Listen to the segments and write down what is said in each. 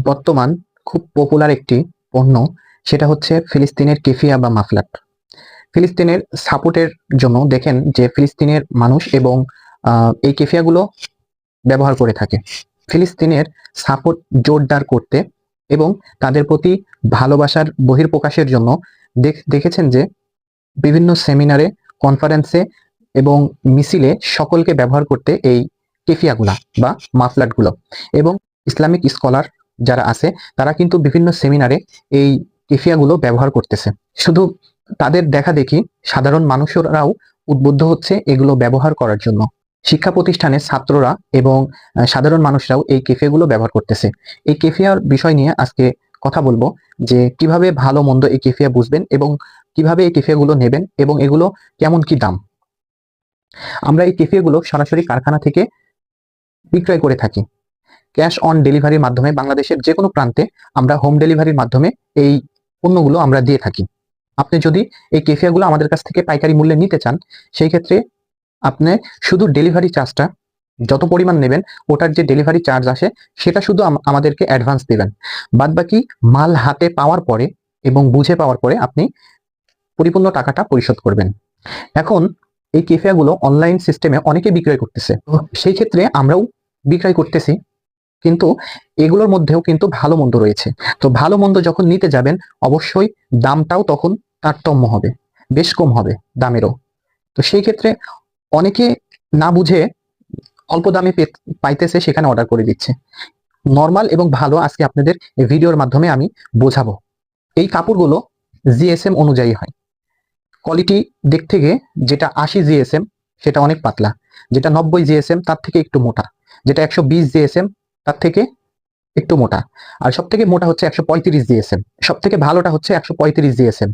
বর্তমান খুব পপুলার একটি পণ্য, সেটা হচ্ছে ফিলিস্তিনের কেফিয়া বা মাফলাট। ফিলিস্তিনের সাপোর্টের জন্য দেখেন যে ফিলিস্তিনের মানুষ এবং এই কেফিয়াগুলো ব্যবহার করে থাকে ফিলিস্তিনের সাপোর্ট জোরদার করতে এবং তাদের প্রতি ভালোবাসার বহিঃপ্রকাশের জন্য। দেখেছেন যে বিভিন্ন সেমিনারে, কনফারেন্সে এবং মিছিলে সকলকে ব্যবহার করতে এই কেফিয়াগুলা বা মাফলাটগুলো। এবং ইসলামিক স্কলার যারা আছে তারা কিন্তু বিভিন্ন সেমিনারে এই কেফিয়াগুলো ব্যবহার করতেছে। শুধু তাদের দেখা দেখি সাধারণ মানুষরাও উদ্বুদ্ধ হচ্ছে এগুলো ব্যবহার করার জন্য। শিক্ষা প্রতিষ্ঠানের ছাত্ররা এবং সাধারণ মানুষরাও এই কেফিয়াগুলো ব্যবহার করতেছে। এই কেফিয়ার বিষয় নিয়ে আজকে কথা বলবো যে কিভাবে ভালো মন্দ এই কেফিয়া বুঝবেন এবং কিভাবে এই কেফিয়াগুলো নেবেন এবং এগুলো কেমন কি দাম। আমরা এই কেফিয়াগুলো সরাসরি কারখানা থেকে বিক্রয় করে থাকি। ক্যাশ অন ডেলিভারির মাধ্যমে বাংলাদেশের যে কোনো প্রান্তে আমরা হোম ডেলিভারির মাধ্যমে এই পণ্যগুলো আমরা দিয়ে থাকি। আপনি যদি এই কেফিয়াগুলো আমাদের কাছ থেকে পাইকারি মূল্যে নিতে চান, সেই ক্ষেত্রে আপনি শুধু ডেলিভারি চার্জটা যত পরিমাণ নেবেন, ওটার যে ডেলিভারি চার্জ আসে সেটা শুধু আমাদেরকে অ্যাডভান্স দিবেন। বাদ বাকি মাল হাতে পাওয়ার পরে এবং বুঝে পাওয়ার পরে আপনি পরিপূর্ণ টাকাটা পরিশোধ করবেন। এখন এই কেফিয়াগুলো অনলাইন সিস্টেমে অনেকে বিক্রয় করতেছে, সেই ক্ষেত্রে আমরাও বিক্রয় করতেছি, কিন্তু এগুলোর মধ্যেও কিন্তু ভালো মন্দ রয়েছে। তো ভালো মন্দ যখন নিতে যাবেন অবশ্যই দামটাও তখন তারতম্য হবে, বেশ কম হবে দামেরও। তো সেই ক্ষেত্রে অনেকে না বুঝে অল্প দামে পাইতেছে, সেখানে অর্ডার করে দিচ্ছে। নরমাল এবং ভালো আজকে আপনাদের এই ভিডিওর মাধ্যমে আমি বোঝাবো। এই কাপড়গুলো জিএসএম অনুযায়ী হয়। কোয়ালিটি দিক থেকে যেটা 80 জিএসএম সেটা অনেক পাতলা, যেটা 90 জিএসএম তার থেকে একটু মোটা, যেটা 120 জিএসএম তার থেকে একটু মোটা, আর সব থেকে মোটা হচ্ছে 135 জিএসএম। সব থেকে ভালোটা হচ্ছে 135 জিএসএম।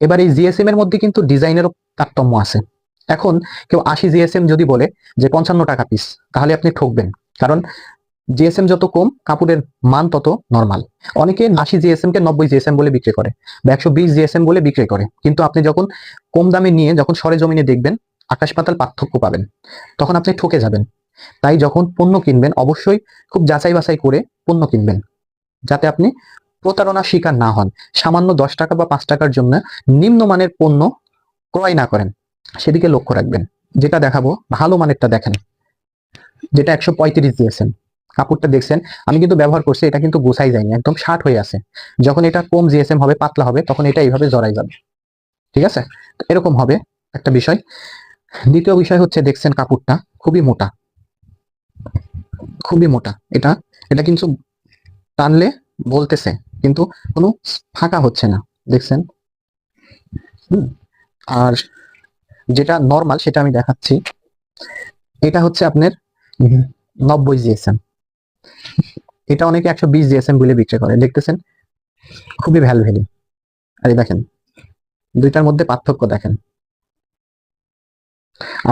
এবার এই জিএসএম এর মধ্যে কিন্তু ডিজাইনেরও তারতম্য আছে। এখন কেউ 80 জিএসএম যদি বলে যে 55 টাকা পিস, তাহলে আপনি ঠকবেন, কারণ জিএসএম যত কম কাপড়ের মান তত নরমাল। অনেকে 80 জিএসএম কে 90 জিএসএম বলে বিক্রি করে বা 120 জিএসএম বলে বিক্রি করে, কিন্তু আপনি যখন কম দামে নিয়ে যখন সরেজমিনে দেখবেন আকাশ পাতাল পার্থক্য পাবেন, তখন আপনি ঠকে যাবেন। তাই যখন পণ্য কিনবেন অবশ্যই খুব যাচাই বাছাই করে পণ্য কিনবেন, যাতে আপনি প্রতারণার শিকার না হন। সামান্য 10 টাকা বা 5 টাকার জন্য নিম্নমানের পণ্য ক্রয় না করেন, সেদিকে লক্ষ্য রাখবেন। যেটা দেখাবো ভালো মানেরটা দেখেন, যেটা 135 জিএসএম। কাপড়টা দেখছেন, আমি কিন্তু ব্যবহার করছি, এটা কিন্তু গোছাই যায়নি, একদম শার্ট হয়ে আছে। যখন এটা কম জিএসএম হবে, পাতলা হবে, তখন এটা এইভাবে জড়াই যাবে। ঠিক আছে, এরকম হবে একটা বিষয়। দ্বিতীয় বিষয় হচ্ছে দেখছেন কাপড়টা খুবই মোটা, খুবই মোটা। এটা এটা কিন্তু টানলে বলতেছে, কিন্তু কোনো ফাঁকা হচ্ছে না, দেখছেন। আর যেটা নরমাল সেটা আমি দেখাচ্ছি, এটা হচ্ছে আপনার 90 জিএসএম। এটা অনেকে 120 জিএসএম বলে বিক্রি করে, দেখতেছেন খুবই ভ্যালভেলি। আর এই দেখেন দুইটার মধ্যে পার্থক্য দেখেন।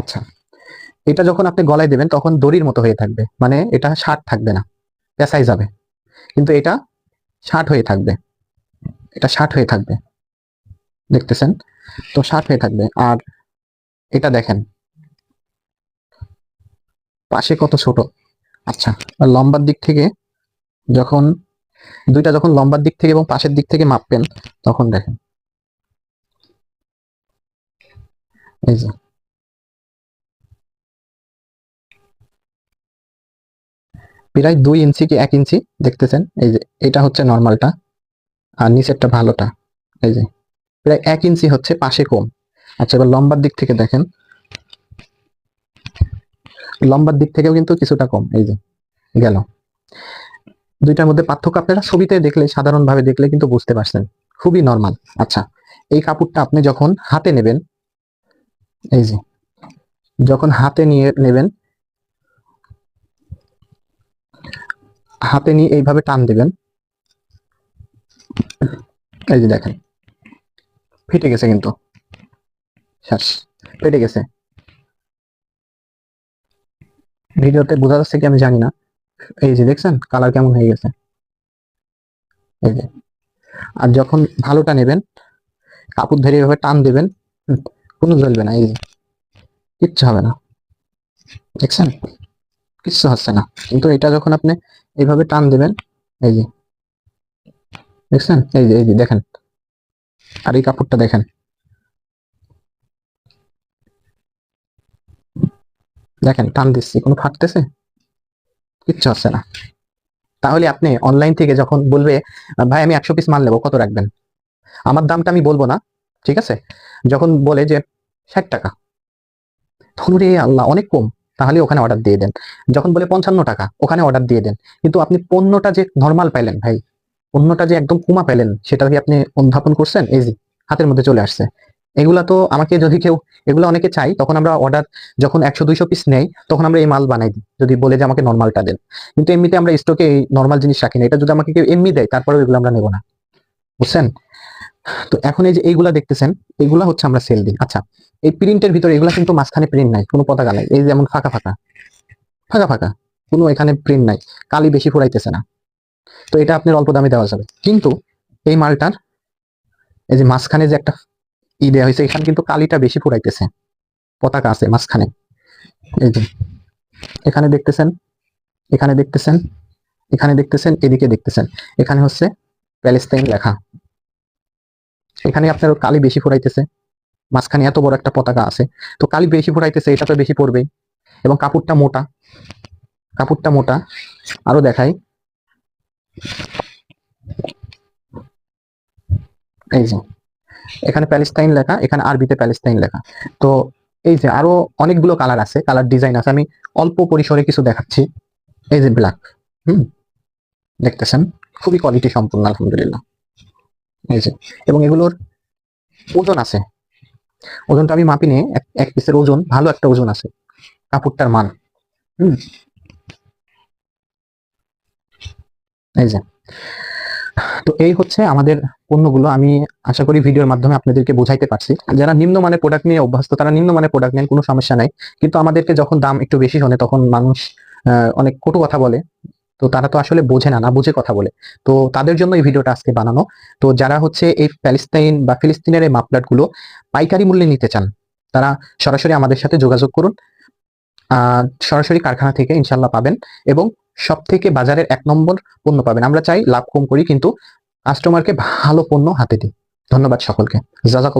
আচ্ছা, এটা যখন আপনি গলায় দেবেন তখন দড়ির মতো হয়ে থাকবে, মানে এটা শার্ট থাকবে না, পেঁচাই যাবে। কিন্তু এটা শার্ট হয়ে থাকবে, এটা শার্ট হয়ে থাকবে, দেখতেছেন তো শার্ট হয়ে থাকবে। আর এটা দেখেন পাশে কত ছোট। আচ্ছা, আর লম্বার দিক থেকে যখন দুইটা যখন লম্বার দিক থেকে এবং পাশের দিক থেকে মাপবেন, তখন দেখেন এই যে প্রায় 2 ইঞ্চি কি 1 ইঞ্চি, দেখতেছেন। এই যে এটা হচ্ছে নর্মালটা আর নিচেরটা ভালোটা, এই যে প্রায় 1 ইঞ্চি হচ্ছে পাশে কম। আচ্ছা, এবার লম্বার দিক থেকে দেখেন, লম্বার দিক থেকেও কিন্তু কিছুটা কম, এই যে গেল। দুইটার মধ্যে পার্থক্য আপনারা ছবিতে দেখলে, সাধারণভাবে দেখলে কিন্তু বুঝতে পারছেন, খুবই নর্মাল। আচ্ছা, এই কাপড়টা আপনি যখন হাতে নেবেন, এই যে যখন হাতে নিয়ে নেবেন, হাতে নিয়ে এইভাবে টান দেবেন, এই যে দেখেন ফেটে গেছে, কিন্তু শ্বাস ফেটে গেছে। ভিডিওতে বোঝা যাচ্ছে কি আমি জানি না, এই যে দেখছেন কালার কেমন হয়ে গেছে, এই যে। আর যখন ভালোটা নেবেন, কাপড় ধরে এভাবে টান দেবেন, কোনো জ্বলবে না, এই যে কিচ্ছু হবে না, দেখছেন কিচ্ছু হচ্ছে না। কিন্তু এটা যখন আপনি এইভাবে টান দেবেন, এই যে দেখছেন? এই যে দেখেন, আর এই কাপড়টা দেখেন, দেখেন টান দিচ্ছি, কোনো ফাটতেছে? কিচ্ছু হচ্ছে না। তাহলে আপনি অনলাইন থেকে যখন বলবে ভাই আমি 100 পিস মাল নেবো, কত রাখবেন? আমার দামটা আমি বলবো না, ঠিক আছে? যখন বলে যে 60 টাকা, তখন রে আল্লাহ অনেক কম, তাহলে ওখানে অর্ডার দিয়ে দেন। যখন বলে 55 টাকা, ওখানে অর্ডার দিয়ে দেন। কিন্তু আপনি পণ্যটা যে নর্মাল পাইলেন ভাই, পণ্যটা যে একদম কুমা পেলেন, সেটা কি আপনি অনুধাবন করছেন? এই যে হাতের মধ্যে চলে আসছে। এগুলা তো আমাকে যদি কেউ, এগুলো অনেকে চাই, তখন আমরা অর্ডার যখন 100-200 পিস নেই, তখন আমরা এই মাল বানাই দিই, যদি বলে যে আমাকে নর্মালটা দেন। কিন্তু এমনিতে আমরা স্টকে এই নর্মাল জিনিস রাখি না। এটা যদি আমাকে কেউ এমনি দেয়, তারপরেও এগুলো আমরা নেবো না, বুঝছেন? তো এখন এই যে এইগুলা দেখতেছেন, এগুলা হচ্ছে আমরা সেল দিই। আচ্ছা, এই প্রিন্টের ভিতরে এগুলা কিন্তু মাঝখানে প্রিন্ট নাই, কোনো পতাকা নাই, এই যেমন ফাঁকা ফাঁকা ফাঁকা ফাঁকা, কোনো এখানে প্রিন্ট নাই, কালি বেশি ফুরাইতেছে না। তো এটা আপনার অল্প দামে দেওয়া যাবে। কিন্তু এই মালটার এই যে মাঝখানে যে একটা দেওয়া হয়েছে, এখানে কিন্তু কালিটা বেশি ফুরাইতেছে, পতাকা আছে মাঝখানে। এই যে এখানে দেখতেছেন, এখানে দেখতেছেন, এখানে দেখতেছেন, এদিকে দেখতেছেন, এখানে হচ্ছে প্যালেস্তাইন লেখা। এখানে আপনার কালি বেশি ফুরাইতেছে, মাঝখানে এত বড় একটা পতাকা আছে, তো কালি বেশি ফুরাইতেছে, এটা তো বেশি পড়বেই। এবং কাপড়টা মোটা, কাপড়টা মোটা। আরো দেখাই, এই যে এখানে প্যালেস্তাইন লেখা, এখানে আরবিতে প্যালেস্তাইন লেখা। তো এই যে আরো অনেকগুলো কালার আছে, কালার ডিজাইন আছে, আমি অল্প পরিসরে কিছু দেখাচ্ছি। এই যে ব্ল্যাক, হুম, দেখতেছেন, খুবই কোয়ালিটি সম্পূর্ণ আলহামদুলিল্লাহ। এই যে, এবং এগুলোর ওজন আছে, ওজনটা আমি মাপিনি, এক পিসের ওজন, ভালো একটা ওজন আছে, কাপড়টার মান। হুম, এই যে, তো এই হচ্ছে আমাদের পণ্যগুলো। আমি আশা করি ভিডিওর মাধ্যমে আপনাদেরকে বোঝাইতে পারছি। যারা নিম্নমানের প্রোডাক্ট নিয়ে অভ্যস্ত, তারা নিম্নমানের প্রোডাক্ট নেন, কোনো সমস্যা নাই। কিন্তু আমাদেরকে যখন দাম একটু বেশি শোনে, তখন মানুষ অনেক কটু কথা বলে। তো তারা তো আসলে বোঝে না, না বুঝে কথা বলে। তো তাদের জন্য এই ভিডিওটা আজকে বানানো। তো যারা হচ্ছে এই প্যালেস্তাইন বা ফিলিস্তিনের এই মাফলার গুলো পাইকারি মূল্যে নিতে চান, তারা সরাসরি আমাদের সাথে যোগাযোগ করুন। সরাসরি কারখানা থেকে ইনশাল্লাহ পাবেন, এবং সব থেকে বাজারের 1 নম্বর পণ্য পাবেন। আমরা চাই লাভ কম করি, কিন্তু কাস্টমারকে ভালো পণ্য হাতে দিই। ধন্যবাদ সকলকে। জাজাকাল্লাহ।